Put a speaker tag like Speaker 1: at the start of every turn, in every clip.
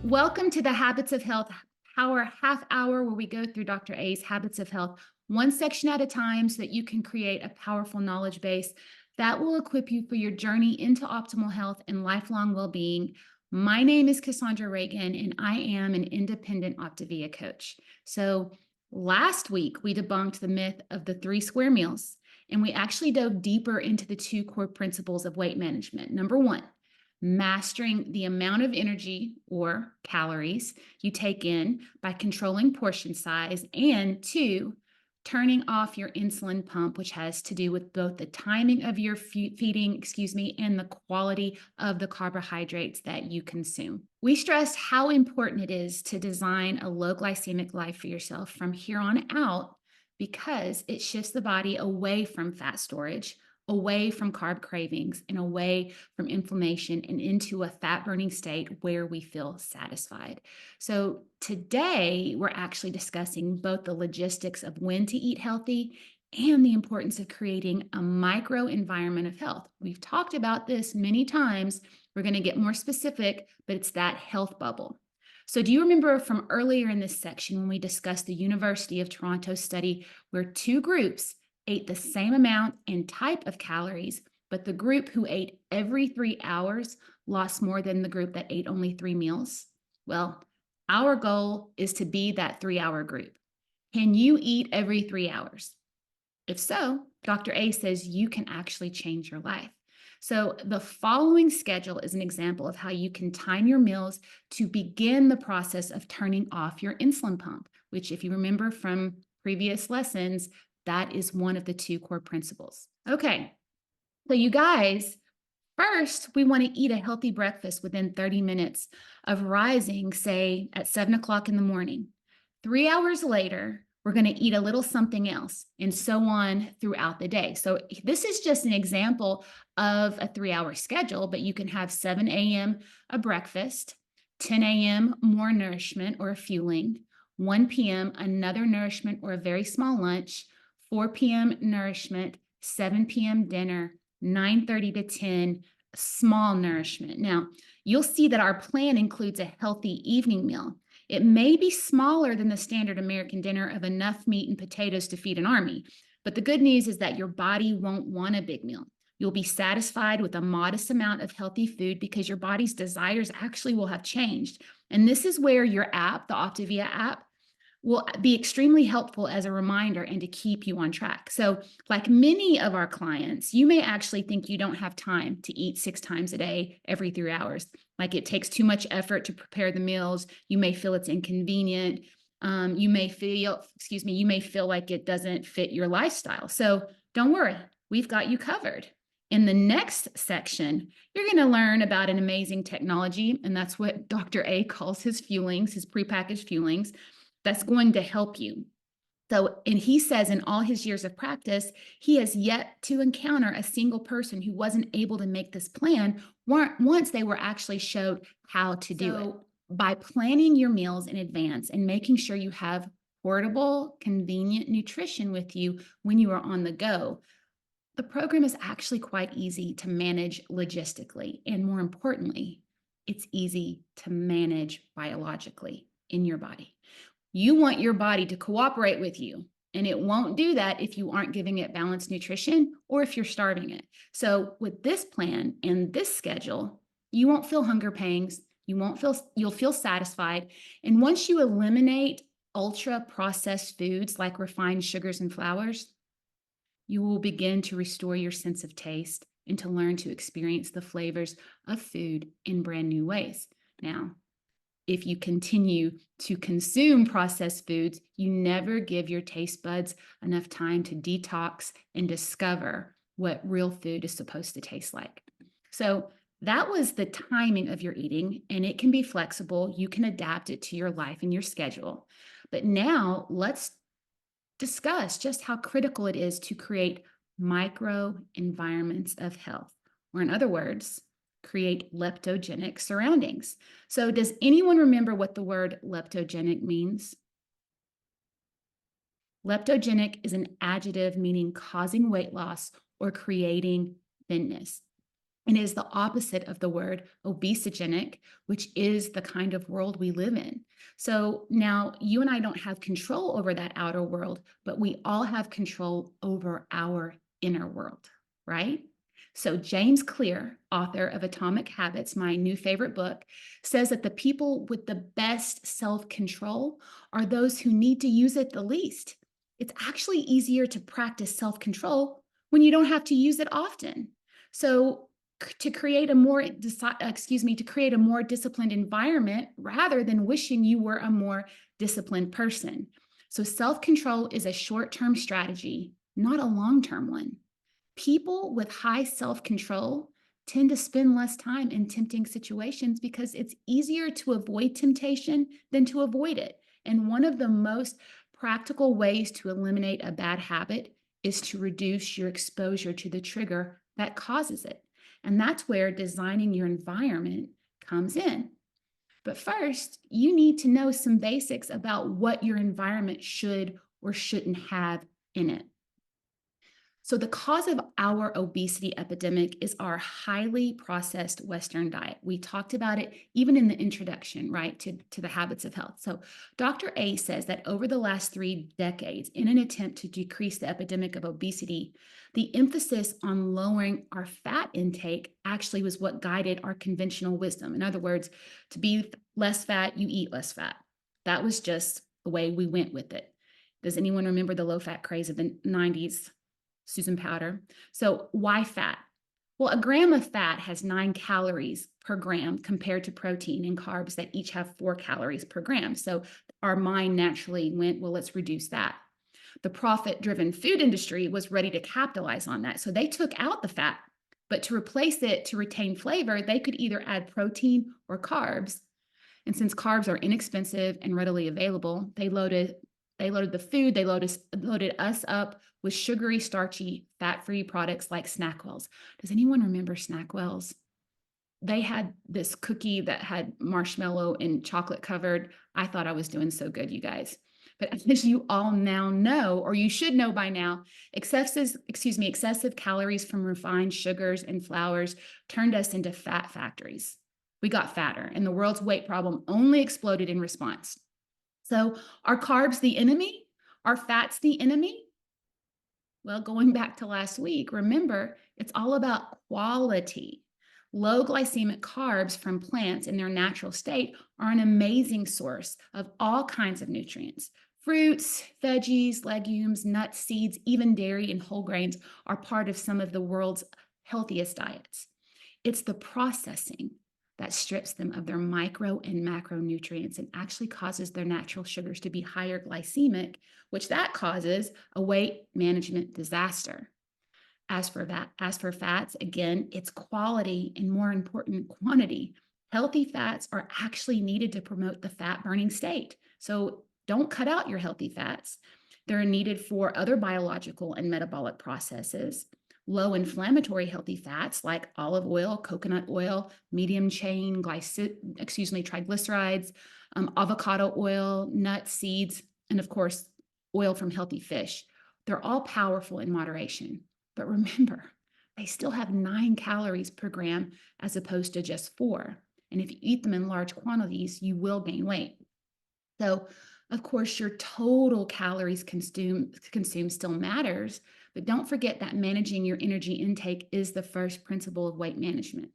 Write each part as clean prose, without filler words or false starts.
Speaker 1: Welcome to the Habits of Health Power Half Hour, where we go through Dr. A's Habits of Health one section at a time so that you can create a powerful knowledge base that will equip you for your journey into optimal health and lifelong well-being. My name is Cassondra Reagan, and I am an independent Optavia coach. So last week, we debunked the myth of the 3 square meals, and we actually dove deeper into the 2 core principles of weight management. Number 1, mastering the amount of energy or calories you take in by controlling portion size, and 2, turning off your insulin pump, which has to do with both the timing of your feeding, and the quality of the carbohydrates that you consume. We stressed how important it is to design a low glycemic life for yourself from here on out because it shifts the body away from fat storage, away from carb cravings, and away from inflammation and into a fat burning state where we feel satisfied. So today we're actually discussing both the logistics of when to eat healthy and the importance of creating a micro environment of health. We've talked about this many times. We're going to get more specific, but it's that health bubble. So do you remember from earlier in this section when we discussed the University of Toronto study where 2 groups ate the same amount and type of calories, but the group who ate every 3 hours lost more than the group that ate only 3 meals? Well, our goal is to be that 3-hour group. Can you eat every 3 hours? If so, Dr. A says you can actually change your life. So the following schedule is an example of how you can time your meals to begin the process of turning off your insulin pump, which, if you remember from previous lessons, that is one of the 2 core principles. Okay, so you guys, first, we want to eat a healthy breakfast within 30 minutes of rising, say at 7 o'clock in the morning. 3 hours later, we're going to eat a little something else, and so on throughout the day. So this is just an example of a 3-hour schedule, but you can have 7 a.m. a breakfast, 10 a.m. more nourishment or a fueling, 1 p.m. another nourishment or a very small lunch, 4 p.m. nourishment, 7 p.m. dinner, 9:30 to 10 small nourishment. Now, you'll see that our plan includes a healthy evening meal. It may be smaller than the standard American dinner of enough meat and potatoes to feed an army, but the good news is that your body won't want a big meal. You'll be satisfied with a modest amount of healthy food because your body's desires actually will have changed. And this is where your app, the Optavia app, will be extremely helpful as a reminder and to keep you on track. So, like many of our clients, you may actually think you don't have time to eat 6 times a day every 3 hours. Like it takes too much effort to prepare the meals. You may feel it's inconvenient. You may feel like it doesn't fit your lifestyle. So don't worry, we've got you covered. In the next section, you're going to learn about an amazing technology, and that's what Dr. A calls his fuelings, his prepackaged fuelings. That's going to help you. So, and he says in all his years of practice, he has yet to encounter a single person who wasn't able to make this plan once they were actually showed how to do it. By planning your meals in advance and making sure you have portable, convenient nutrition with you when you are on the go, the program is actually quite easy to manage logistically. And more importantly, it's easy to manage biologically in your body. You want your body to cooperate with you, and it won't do that if you aren't giving it balanced nutrition or if you're starving it. So with this plan and this schedule, you won't feel hunger pangs, you'll feel satisfied. And once you eliminate ultra processed foods like refined sugars and flours, you will begin to restore your sense of taste and to learn to experience the flavors of food in brand new ways. Now, if you continue to consume processed foods, you never give your taste buds enough time to detox and discover what real food is supposed to taste like. So that was the timing of your eating, and it can be flexible. You can adapt it to your life and your schedule. But now let's discuss just how critical it is to create micro environments of health, or in other words, create leptogenic surroundings. So does anyone remember what the word leptogenic means? Leptogenic is an adjective meaning causing weight loss or creating thinness. and is the opposite of the word obesogenic, which is the kind of world we live in. So now you and I don't have control over that outer world, but we all have control over our inner world, right? So James Clear, author of Atomic Habits, my new favorite book, says that the people with the best self-control are those who need to use it the least. It's actually easier to practice self-control when you don't have to use it often. So to create a more to create a more disciplined environment rather than wishing you were a more disciplined person. So self-control is a short-term strategy, not a long-term one. People with high self-control tend to spend less time in tempting situations because it's easier to avoid temptation than to avoid it. And one of the most practical ways to eliminate a bad habit is to reduce your exposure to the trigger that causes it. And that's where designing your environment comes in. But first, you need to know some basics about what your environment should or shouldn't have in it. So, the cause of our obesity epidemic is our highly processed Western diet. We talked about it even in the introduction, right, to the habits of health. So, Dr. A says that over the last 3 decades, in an attempt to decrease the epidemic of obesity, the emphasis on lowering our fat intake actually was what guided our conventional wisdom. In other words, to be less fat, you eat less fat. That was just the way we went with it. Does anyone remember the low fat craze of the 90s? Susan Powder. So, why fat? Well, a gram of fat has 9 calories per gram compared to protein and carbs that each have 4 calories per gram. So, our mind naturally went, well, let's reduce that. The profit driven food industry was ready to capitalize on that. So, they took out the fat, but to replace it to retain flavor, they could either add protein or carbs. And since carbs are inexpensive and readily available, they loaded the food, loaded us up with sugary, starchy, fat-free products like Snackwells. Does anyone remember Snackwells? They had this cookie that had marshmallow and chocolate covered. I thought I was doing so good, you guys. But as you all now know, or you should know by now, excessive calories from refined sugars and flours turned us into fat factories. We got fatter, and the world's weight problem only exploded in response. So, are carbs the enemy? Are fats the enemy? Well, going back to last week, remember, it's all about quality. Low glycemic carbs from plants in their natural state are an amazing source of all kinds of nutrients. Fruits, veggies, legumes, nuts, seeds, even dairy and whole grains are part of some of the world's healthiest diets. It's the processing that strips them of their micro and macronutrients and actually causes their natural sugars to be higher glycemic, which that causes a weight management disaster. As for fats, again, it's quality and more important, quantity. Healthy fats are actually needed to promote the fat burning state. So don't cut out your healthy fats. They're needed for other biological and metabolic processes. Low inflammatory healthy fats like olive oil, coconut oil, medium chain triglycerides, avocado oil, nuts, seeds, and of course, oil from healthy fish. They're all powerful in moderation. But remember, they still have 9 calories per gram as opposed to just 4. And if you eat them in large quantities, you will gain weight. So, of course, your total calories consumed still matters, but don't forget that managing your energy intake is the first principle of weight management.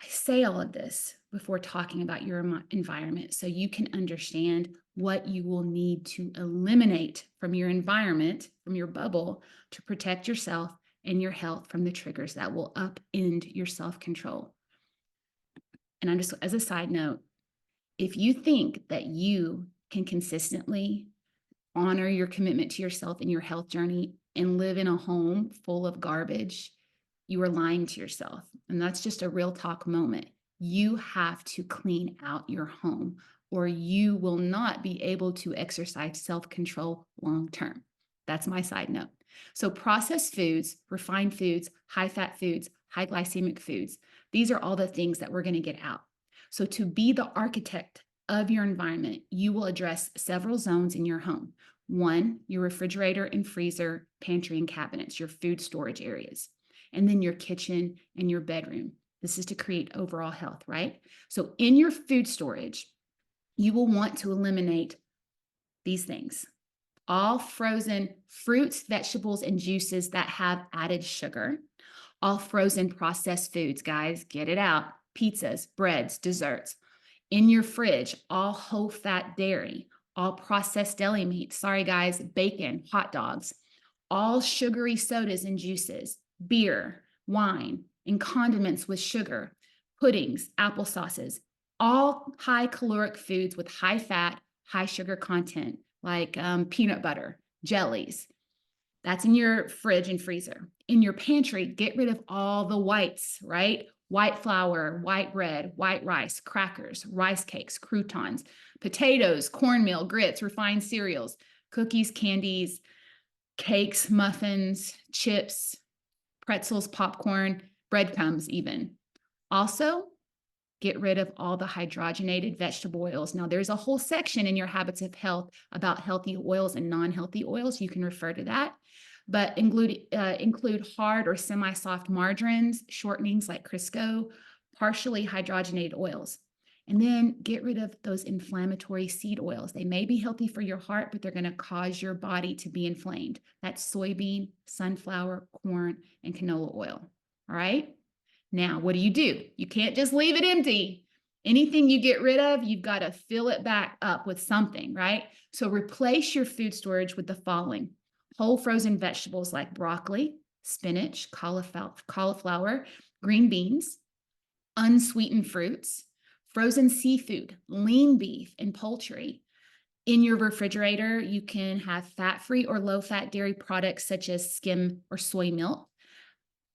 Speaker 1: I say all of this before talking about your environment so you can understand what you will need to eliminate from your environment, from your bubble, to protect yourself and your health from the triggers that will upend your self-control. And I'm just, as a side note, if you think that you can consistently honor your commitment to yourself in your health journey and live in a home full of garbage, you are lying to yourself. And that's just a real talk moment. You have to clean out your home, or you will not be able to exercise self-control long term. That's my side note. So processed foods, refined foods, high-fat foods, high glycemic foods, these are all the things that we're going to get out. So to be the architect of your environment, you will address several zones in your home. One, your refrigerator and freezer, pantry and cabinets, your food storage areas. and then your kitchen and your bedroom. This is to create overall health, right? So in your food storage, you will want to eliminate these things: all frozen fruits, vegetables, and juices that have added sugar, all frozen processed foods, guys, get it out: pizzas, breads, desserts. In your fridge, all whole fat dairy, all processed deli meat, sorry guys, bacon, hot dogs, all sugary sodas and juices, beer, wine, and condiments with sugar, puddings, apple sauces, all high caloric foods with high fat, high sugar content, like peanut butter, jellies. That's in your fridge and freezer. In your pantry, get rid of all the whites, right? White flour, white bread, white rice, crackers, rice cakes, croutons, potatoes, cornmeal, grits, refined cereals, cookies, candies, cakes, muffins, chips, pretzels, popcorn, breadcrumbs even. Also, get rid of all the hydrogenated vegetable oils. Now, there's a whole section in your habits of health about healthy oils and non-healthy oils. You can refer to that. But include hard or semi-soft margarines, shortenings like Crisco, partially hydrogenated oils. And then get rid of those inflammatory seed oils. They may be healthy for your heart, but they're going to cause your body to be inflamed. That's soybean, sunflower, corn, and canola oil. All right? Now, what do? You can't just leave it empty. Anything you get rid of, you've got to fill it back up with something, right? So replace your food storage with the following: whole frozen vegetables like broccoli, spinach, cauliflower, green beans, unsweetened fruits, frozen seafood, lean beef, and poultry. In your refrigerator, you can have fat-free or low-fat dairy products such as skim or soy milk,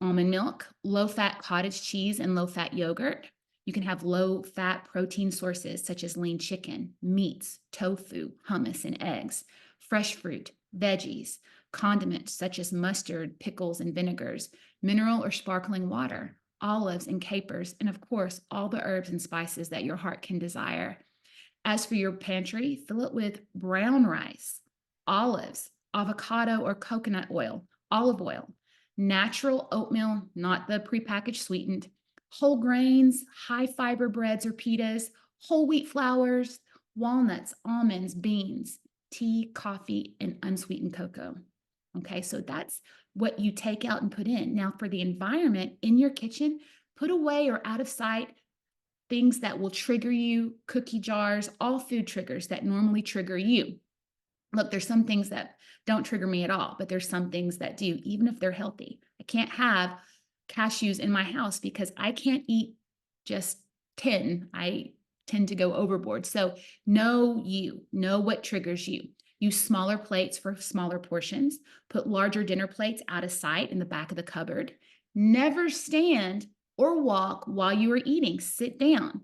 Speaker 1: almond milk, low-fat cottage cheese, and low-fat yogurt. You can have low-fat protein sources such as lean chicken, meats, tofu, hummus, and eggs, fresh fruit, veggies, condiments such as mustard, pickles, and vinegars, mineral or sparkling water, olives and capers, and of course, all the herbs and spices that your heart can desire. As for your pantry, fill it with brown rice, olives, avocado or coconut oil, olive oil, natural oatmeal, not the prepackaged sweetened, whole grains, high fiber breads or pitas, whole wheat flours, walnuts, almonds, beans, tea, coffee, and unsweetened cocoa. Okay, so that's what you take out and put in. Now, for the environment in your kitchen, put away or out of sight things that will trigger you: cookie jars, all food triggers that normally trigger you. Look, there's some things that don't trigger me at all, but there's some things that do, even if they're healthy. I can't have cashews in my house because I can't eat just 10. I tend to go overboard. So know what triggers you. Use smaller plates for smaller portions. Put larger dinner plates out of sight in the back of the cupboard. Never stand or walk while you are eating. Sit down.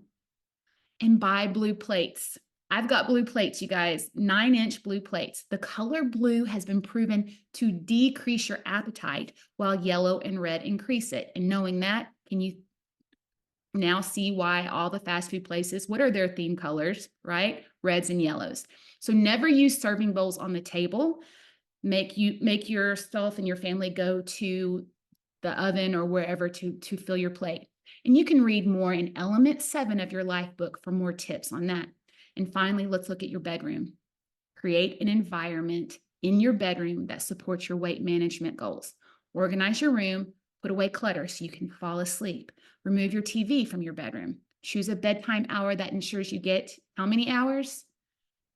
Speaker 1: And buy blue plates. I've got blue plates, you guys, 9-inch blue plates. The color blue has been proven to decrease your appetite while yellow and red increase it. And knowing that, can you now see why all the fast food places, what are their theme colors, right? Reds and yellows. So never use serving bowls on the table. Make yourself and your family go to the oven or wherever to fill your plate. And you can read more in Element 7 of your life book for more tips on that. And finally, let's look at your bedroom. Create an environment in your bedroom that supports your weight management goals. Organize your room, put away clutter so you can fall asleep. Remove your TV from your bedroom. Choose a bedtime hour that ensures you get how many hours?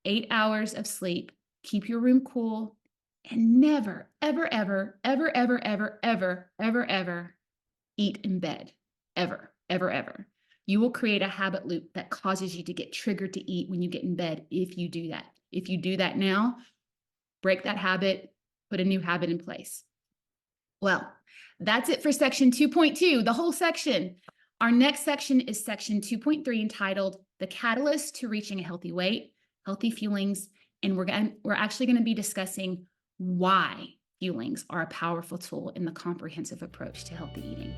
Speaker 1: 8 hours of sleep. Keep your room cool, and never, ever, ever, ever, ever, ever, ever, ever, ever eat in bed. Ever, ever, ever. You will create a habit loop that causes you to get triggered to eat when you get in bed if you do that. If you do that now, break that habit, put a new habit in place. Well, that's it for section 2.2, the whole section. Our next section is section 2.3, entitled The Catalyst to Reaching a Healthy Weight, Healthy Fuelings, and we're actually going to be discussing why fuelings are a powerful tool in the comprehensive approach to healthy eating.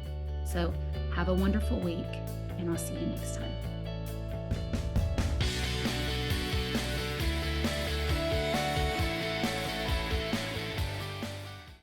Speaker 1: So have a wonderful week, and I'll see you next time.